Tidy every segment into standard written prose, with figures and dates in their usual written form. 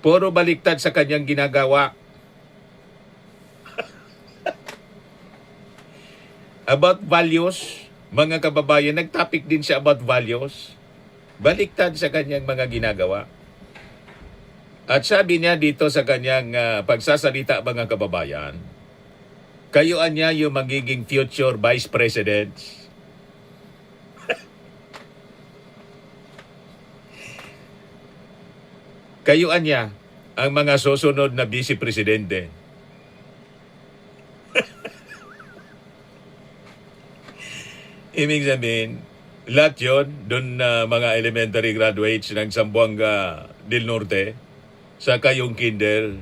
Puro baliktad sa kanyang ginagawa. About values, mga kababayan, nag-topic din siya about values. Baliktad sa kanyang mga ginagawa. At sabi niya dito sa kanyang pagsasalita, mga kababayan, kayuan niya yung magiging future vice presidents. Kayuan niya ang mga susunod na vice-presidente. Ibig sabihin, lahat yun, dun na mga elementary graduates ng Zamboanga del Norte, saka yung kinder,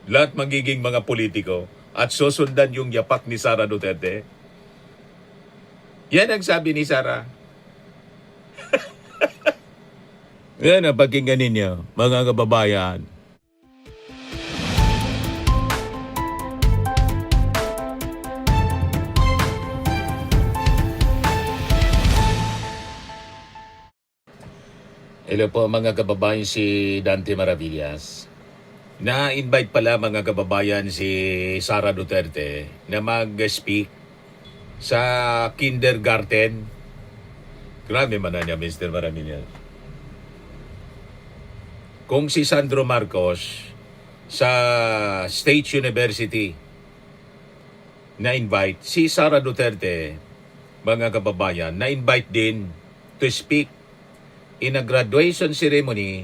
lahat magiging mga politiko at susundan yung yapak ni Sara Duterte. Yan ang sabi ni Sara. Yan ang pakinggan ninyo, mga kababayan. Hello po mga kababayan, si Dante Maravillas. Na-invite pala mga kababayan si Sara Duterte na mag-speak sa kindergarten. Grabe man na niya, Mr. Maravillas. Kung si Sandro Marcos sa State University na-invite, si Sara Duterte, mga kababayan, na-invite din to speak in a graduation ceremony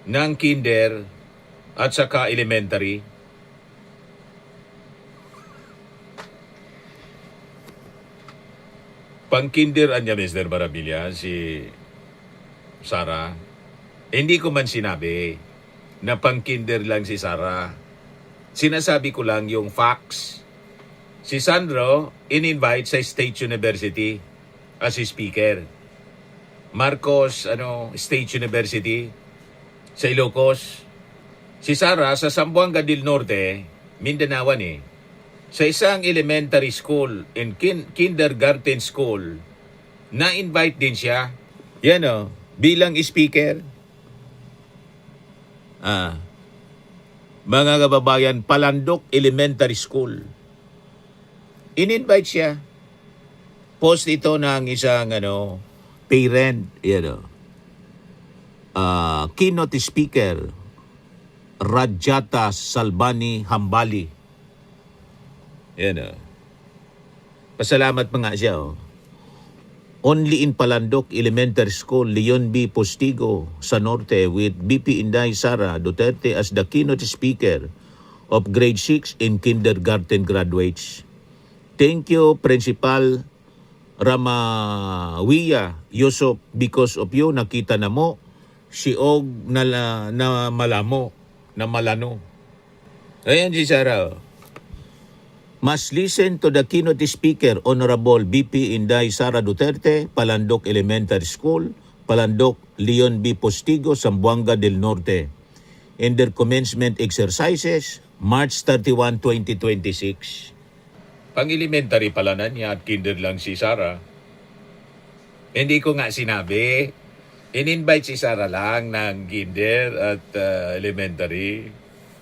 ng kinder at saka elementary. Pang-kinder niya, Mr. Barabilla, si Sara. Hindi ko man sinabi na pang-kinder lang si Sara. Sinasabi ko lang yung facts. Si Sandro, in-invite sa State University as speaker. Marcos State University sa Ilocos. Si Sara sa Zamboanga del Norte, Mindanaoan sa isang elementary school and kindergarten school, na-invite din siya. Yan bilang speaker. Mga kababayan, Palandok Elementary School. In-invite siya. Post ito ng isang parent, keynote speaker, Rajata Salbani Hambali. Pasalamat pa nga siya. Only in Palandok Elementary School, Leon B. Postigo sa Norte with BP Inday Sara Duterte as the keynote speaker of grade 6 and kindergarten graduates. Thank you, Principal Ramawiya Yusuf, because of you nakita na mo si Og na malamo na malano. Ayan si Sara. Must listen to the keynote speaker, Honorable BP Inday Sara Duterte, Palandok Elementary School, Palandok Leon B. Postigo, Zamboanga del Norte, in their commencement exercises, March 31, 2026. Pang-elementary pala na niya at kinder lang si Sara. Hindi ko nga sinabi. In-invite si Sara lang ng kinder at elementary.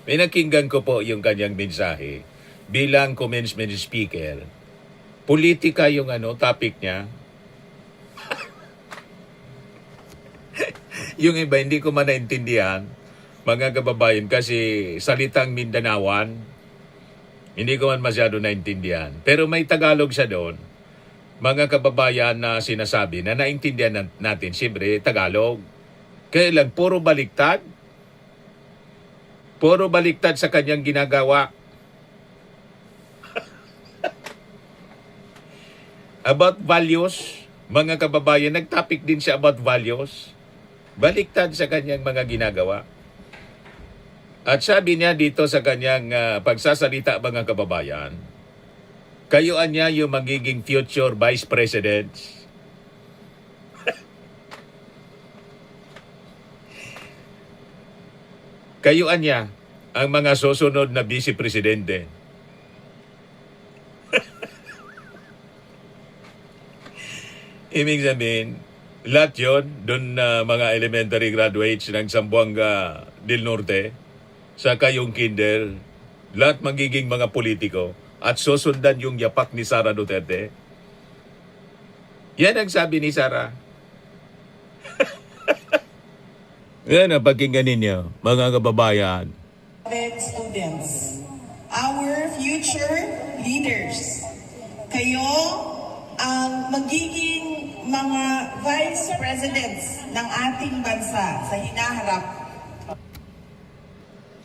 Pinakinggan ko po yung kanyang mensahe bilang commencement speaker. Politika yung topic niya. Yung iba hindi ko man naintindihan, mga kababayan, kasi salitang Mindanaoan. Hindi ko man masyado naintindihan. Pero may Tagalog siya doon. Mga kababayan na sinasabi na naintindihan natin, siyempre, Tagalog. Kaya lang, puro baliktad. Puro baliktad sa kanyang ginagawa. About values, mga kababayan, nag-topic din siya about values. Baliktad sa kanyang mga ginagawa. At sabi niya dito sa kanyang pagsasalita, mga kababayan, kayuan niya yung magiging future vice presidents. Kayuan niya ang mga susunod na vice-presidente. Ibig sabihin, Lahat yun, dun mga elementary graduates ng Zamboanga del Norte, saka yung kinder, lahat magiging mga politiko at susundan yung yapak ni Sara Duterte. Yan ang sabi ni Sara. Yan ang pakinggan ninyo, mga kababayan. Students, our future leaders, kayo ang magiging mga vice presidents ng ating bansa sa hinaharap.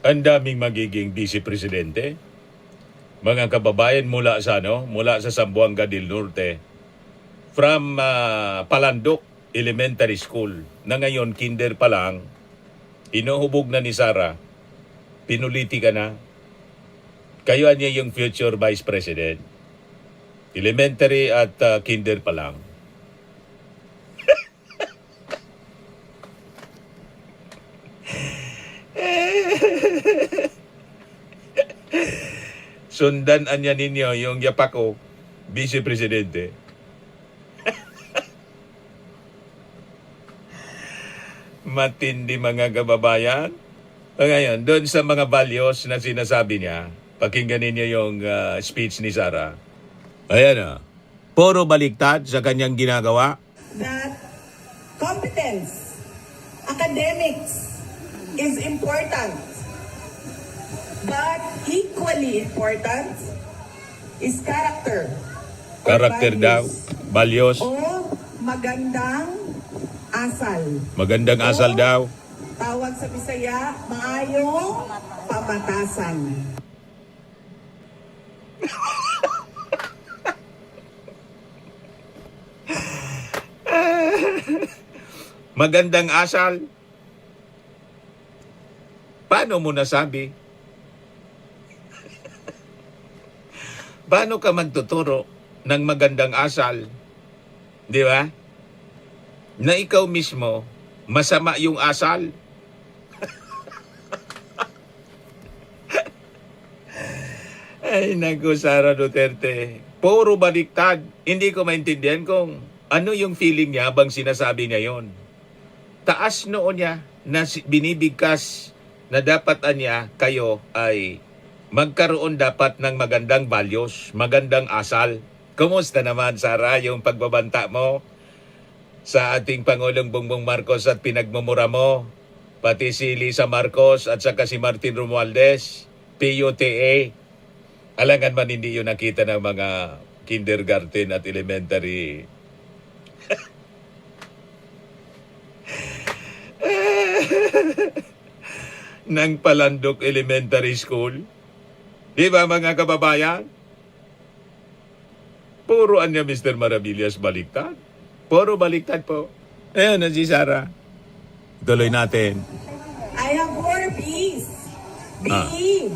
Ang daming magiging vice-presidente. Mga kababayan mula sa Zamboanga del Norte, from Palandok Elementary School, na ngayon kinder pa lang, inuhubog na ni Sara, pinuliti ka na, kayo niya yung future vice president. Elementary at kinder pa lang. Sundan anya ninyo yung yapak ko, vice-presidente. Matindi mga kababayan. Ngayon, doon sa mga values na sinasabi niya, pakinggan ninyo yung speech ni Sara. Ayan puro baliktad sa kanyang ginagawa. That competence, academics is important. But equally important is character. Karakter daw, values. O magandang asal. Magandang asal daw. Tawag sa Bisaya, maayong pamatasan. Magandang asal. Paano mo nasabi? Paano ka magtuturo ng magandang asal? Di ba? Na ikaw mismo, masama yung asal. Ay, naku, Sara Duterte. Puro baliktad. Hindi ko maintindihan kung ano yung feeling niya habang sinasabi niya yon. Taas noon niya na binibigkas na dapat niya kayo ay magkaroon dapat ng magandang values, magandang asal. Kumusta naman, Sara, yung pagbabanta mo sa ating Pangulong Bongbong Marcos at pinagmumura mo, pati si Lisa Marcos at saka si Martin Romualdez, PUTA. Alangan man hindi yun nakita ng mga kindergarten at elementary. Ng Palandok Elementary School. Di ba mga kababayan? Puro anya Mr. Maravillas baliktad. Puro baliktad po. Ayan na si Sara. Tuloy natin. I have 4 B's. B-E.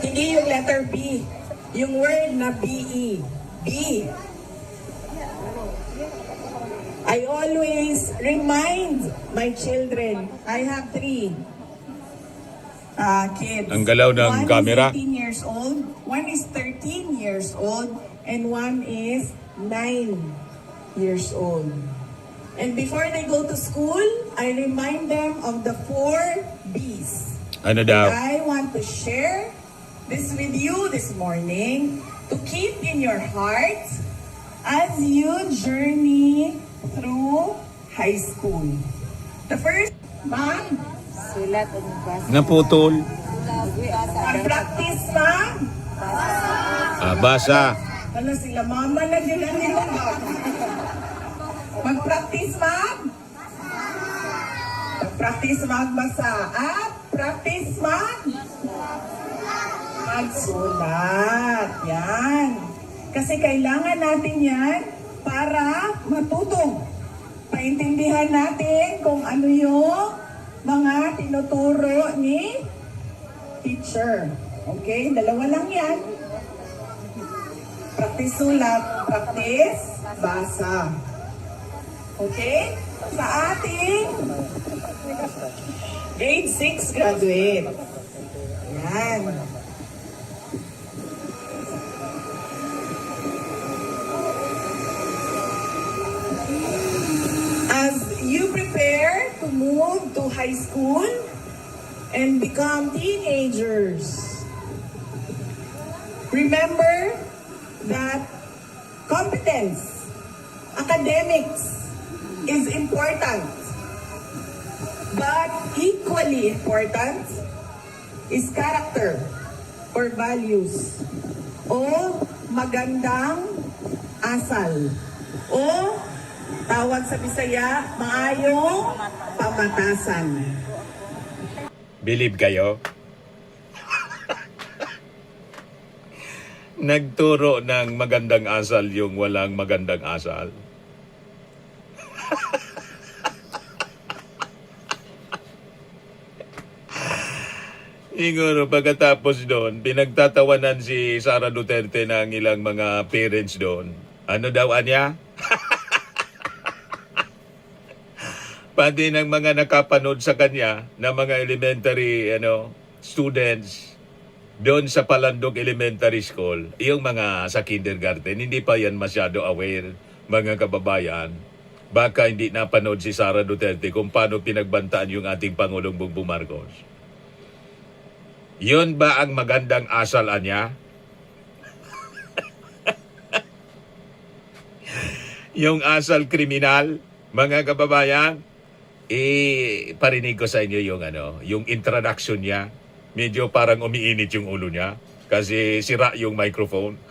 Hindi yung letter B. Yung word na B-E. B. I always remind my children. I have 3 kids. Ang galaw ng camera. One is 18 years old, one is 13 years old, and one is 9 years old. And before they go to school, I remind them of the 4 B's. Ano daw? I want to share this with you this morning to keep in your heart as you journey through high school. The first, ma'am, Sulat o magbasa. Naputol. mag-practice, ma'am. Basa. Ano sila, mama na nila nila. Mag-practice, ma'am. Mag-practice magbasa. At practice, ma'am. Magsulat. Yan. Kasi kailangan natin yan para matuto. Paintindihan natin kung ano yung mga tinuturo ni teacher. Okay? Dalawa lang yan. Practice sulat, practice basa. Okay? Sa ating grade 6 graduate. Yan. to move to high school and become teenagers. Remember that competence, academics is important. But equally important is character or values o magandang asal o tawag sa Bisaya, maayong pamatasan. Believe kayo? Nagturo ng magandang asal yung walang magandang asal. Siguro pagkatapos doon, pinagtatawanan si Sara Duterte ng ilang mga parents doon. Ano daw anya? Pati ng mga nakapanood sa kanya na mga elementary students doon sa Palandok Elementary School, yung mga sa kindergarten, hindi pa yan masyado aware, mga kababayan. Baka hindi napanood si Sara Duterte kung paano pinagbantaan yung ating Pangulong Bongbong Marcos. Yun ba ang magandang asal niya? Yung asal kriminal, mga kababayan, parinig ko sa inyo yung introduction niya. Medyo parang umiinit yung ulo niya kasi sira yung microphone.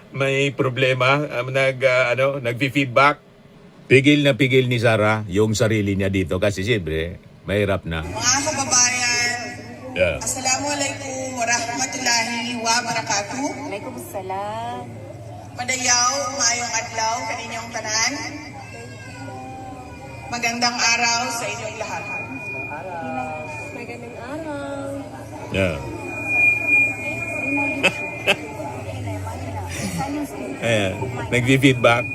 May problema, nagfi-feedback. Pigil na pigil ni Sara yung sarili niya dito kasi siyempre mahirap na. Mga kababayan, Yeah. Assalamualaikum warahmatullahi wabarakatuh. Waalaikumsalam. Madayaw, maayong adlaw kaninyong tanan. Magandang araw sa inyong lahat. Magandang araw. Yeah. Ayan, nagfi-feedback.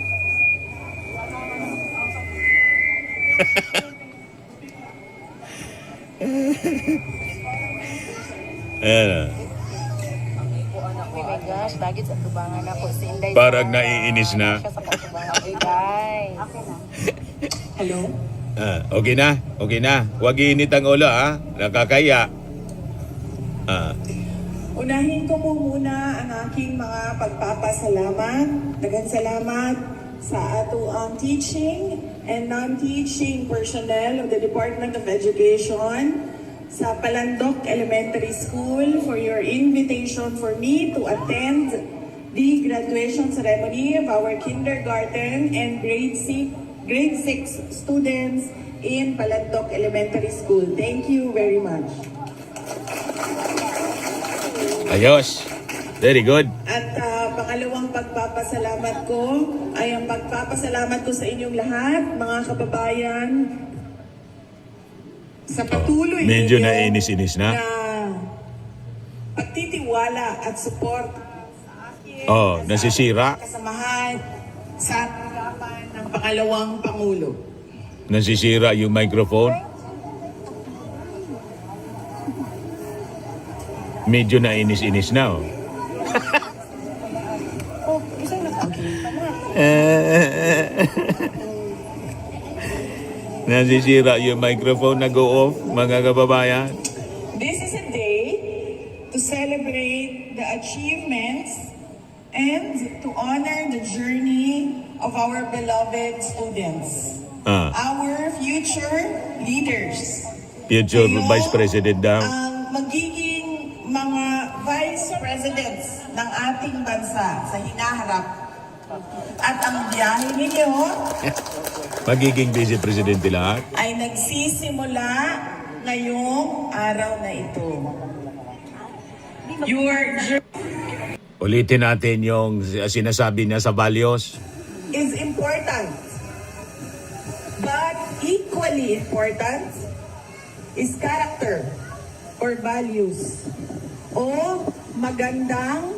Ayan. Oh my gosh, dagit sa tubangan ako si Inday. Parang naiinis na. Siya sa katubangan ko, guys. Hello? Okay na, okay na. Huwag iinit ang ulo, ha? Nakakaya. Unahin ko po muna ang aking mga pagpapasalamat. Daghang salamat sa ato ang teaching and non-teaching personnel of the Department of Education sa Palandok Elementary School for your invitation for me to attend the graduation ceremony of our kindergarten and grade 6 students in Palandok Elementary School. Thank you very much. Ayos. Very good. At pangalawang pagpapasalamat ko ay ang pagpapasalamat ko sa inyong lahat, mga kababayan, sa patuloy Medyo ninyo naiinis-inis na. pagtitiwala at support sa akin, nasisira. kasamahan sa tanggapan ng pangalawang Pangulo. Nasisira yung microphone. Medyo nainis-inis na, oh. Nasisira yung microphone, nag-o-off, mga kababayan. This is a day to celebrate the achievements and to honor the journey of our beloved students. Our future leaders. Future Kayo Vice President daw. ang magiging mga Vice Presidents ng ating bansa sa hinaharap. At ang biyahe ninyo Magiging Vice Presidente lahat. ay nagsisimula ngayong araw na ito. Your journey Ulitin natin yung sinasabi niya sa values. is important. But equally important is character or values o magandang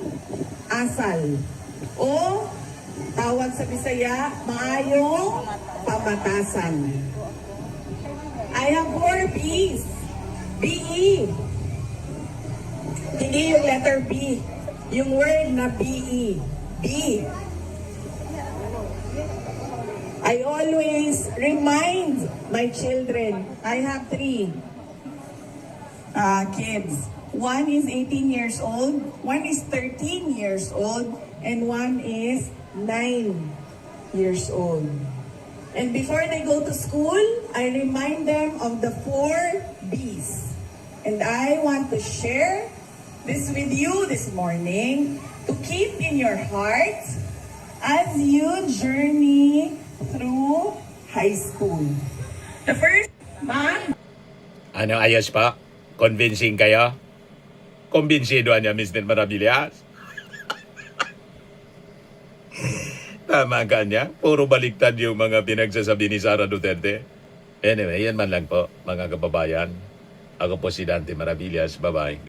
asal o tawag sa Bisaya, maayong pamatasan. I have 4 B's. B-E. Hindi yung letter B. Yung word na B-E. B. I always remind my children, I have 3 kids. One is 18 years old, one is 13 years old, and one is 9 years old. And before they go to school, I remind them of the 4 B's. And I want to share this with you this morning to keep in your heart as you journey through high school. The first, ma'am, Ano, ayos pa? Convincing kayo? Kumbinsido niya, Mr. Maravillas? Tama ka niya. Puro baliktad yung mga pinagsasabi ni Sara Duterte. Anyway, yan man lang po, mga kababayan. Ako po si Dante Maravillas. Bye-bye.